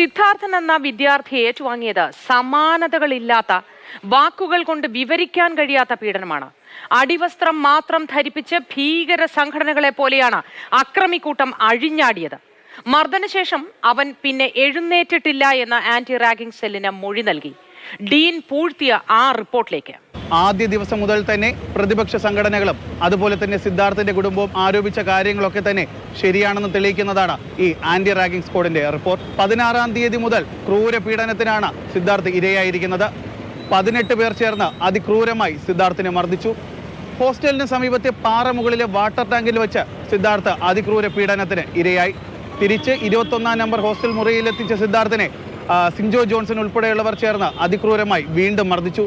സിദ്ധാർത്ഥൻ എന്ന വിദ്യാർത്ഥി ഏറ്റുവാങ്ങിയത് സമാനതകളില്ലാത്ത, വാക്കുകൾ കൊണ്ട് വിവരിക്കാൻ കഴിയാത്ത പീഡനമാണ്. അടിവസ്ത്രം മാത്രം ധരിപ്പിച്ച് ഭീകര സംഘടനകളെ പോലെയാണ് അക്രമിക്കൂട്ടം അഴിഞ്ഞാടിയത്. മർദ്ദനശേഷം അവൻ പിന്നെ എഴുന്നേറ്റിട്ടില്ല എന്ന ആന്റി റാഗിംഗ് സെല്ലിന് മൊഴി നൽകി. ഡീൻ പൂഴ്ത്തിയ ആ റിപ്പോർട്ടിലേക്ക്. ആദ്യ ദിവസം മുതൽ തന്നെ പ്രതിപക്ഷ സംഘടനകളും അതുപോലെ തന്നെ സിദ്ധാർത്ഥിന്റെ കുടുംബവും ആരോപിച്ച കാര്യങ്ങളൊക്കെ തന്നെ ശരിയാണെന്ന് തെളിയിക്കുന്നതാണ് ഈ ആന്റി റാഗിംഗ് സ്ക്വാഡിന്റെ റിപ്പോർട്ട്. 16-ാം തീയതി മുതൽ ക്രൂര പീഡനത്തിനാണ് സിദ്ധാർത്ഥ് ഇരയായിരിക്കുന്നത്. 18 പേർ ചേർന്ന് അതിക്രൂരമായി സിദ്ധാർത്ഥിനെ മർദ്ദിച്ചു. ഹോസ്റ്റലിന് സമീപത്തെ പാറമുകളിലെ വാട്ടർ ടാങ്കിൽ വെച്ച് സിദ്ധാർത്ഥ് അതിക്രൂര പീഡനത്തിന് ഇരയായി. തിരിച്ച് 21-ാം നമ്പർ ഹോസ്റ്റൽ മുറിയിലെത്തിച്ച സിദ്ധാർത്ഥിനെ സിൻജോ ജോൺസൺ ഉൾപ്പെടെയുള്ളവർ ചേർന്ന് അതിക്രൂരമായി വീണ്ടും മർദ്ദിച്ചു.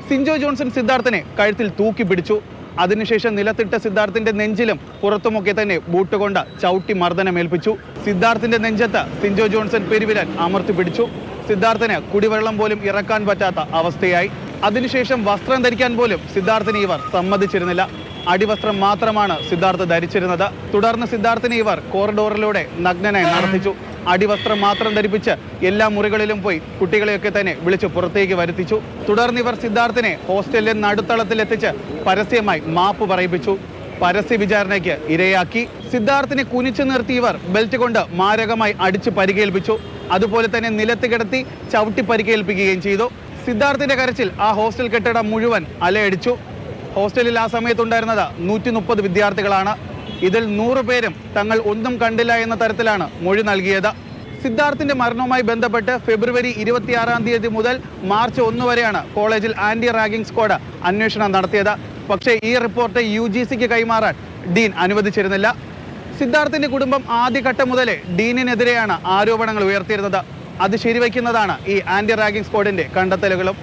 സിൻജോ ജോൺസൺ സിദ്ധാർത്ഥിനെ കഴുത്തിൽ തൂക്കി പിടിച്ചു. അതിനുശേഷം നിലത്തിട്ട സിദ്ധാർത്ഥിന്റെ നെഞ്ചിലും പുറത്തുമൊക്കെ തന്നെ ബൂട്ട് കൊണ്ട് ചവിട്ടി മർദ്ദനമേൽപ്പിച്ചു. സിദ്ധാർത്ഥിന്റെ നെഞ്ചത്ത് സിൻജോ ജോൺസൺ പെരുവിരൽ അമർത്തി പിടിച്ചു. സിദ്ധാർത്ഥിന് കുടിവെള്ളം പോലും ഇറക്കാൻ പറ്റാത്ത അവസ്ഥയായി. അതിനുശേഷം വസ്ത്രം ധരിക്കാൻ പോലും സിദ്ധാർത്ഥിനെ ഇവർ സമ്മതിച്ചിരുന്നില്ല. അടിവസ്ത്രം മാത്രമാണ് സിദ്ധാർത്ഥ് ധരിച്ചിരുന്നത്. തുടർന്ന് സിദ്ധാർത്ഥിനെ ഇവർ കോറിഡോറിലൂടെ നഗ്നനായി നടത്തിച്ചു. അടിവസ്ത്രം മാത്രം ധരിപ്പിച്ച് എല്ലാ മുറികളിലും പോയി കുട്ടികളെയൊക്കെ തന്നെ വിളിച്ച് പുറത്തേക്ക് വരുത്തിച്ചു. തുടർന്ന് ഇവർ സിദ്ധാർത്ഥിനെ ഹോസ്റ്റലിലെ നടുത്തളത്തിലെത്തിച്ച് പരസ്യമായി മാപ്പ് പറയിപ്പിച്ചു. പരസ്യ വിചാരണയ്ക്ക് ഇരയാക്കി. സിദ്ധാർത്ഥിനെ കുനിച്ചു നിർത്തി ഇവർ ബെൽറ്റ് കൊണ്ട് മാരകമായി അടിച്ച് പരിക്കേൽപ്പിച്ചു. അതുപോലെ തന്നെ നിലത്ത് കിടത്തി ചവിട്ടി പരിക്കേൽപ്പിക്കുകയും ചെയ്തു. സിദ്ധാർത്ഥിന്റെ കരച്ചിൽ ആ ഹോസ്റ്റൽ കെട്ടിടം മുഴുവൻ അലയടിച്ചു. ഹോസ്റ്റലിൽ ആ സമയത്തുണ്ടായിരുന്നത് 130 വിദ്യാർത്ഥികളാണ്. ഇതിൽ 100 പേരും തങ്ങൾ ഒന്നും കണ്ടില്ല എന്ന തരത്തിലാണ് മൊഴി നൽകിയത്. സിദ്ധാർത്ഥിന്റെ മരണവുമായി ബന്ധപ്പെട്ട് ഫെബ്രുവരി 26-ാം തീയതി മുതൽ മാർച്ച് 1 വരെയാണ് കോളേജിൽ ആന്റി റാഗിംഗ് സ്ക്വാഡ് അന്വേഷണം നടത്തിയത്. പക്ഷേ ഈ റിപ്പോർട്ട് UGCക്ക് കൈമാറാൻ ഡീൻ അനുവദിച്ചിരുന്നില്ല. സിദ്ധാർത്ഥിന്റെ കുടുംബം ആദ്യഘട്ടം മുതലേ ഡീനിനെതിരെയാണ് ആരോപണങ്ങൾ ഉയർത്തിയിരുന്നത്. അത് ശരിവയ്ക്കുന്നതാണ് ഈ ആന്റി റാഗിംഗ് സ്ക്വാഡിന്റെ കണ്ടെത്തലുകളും.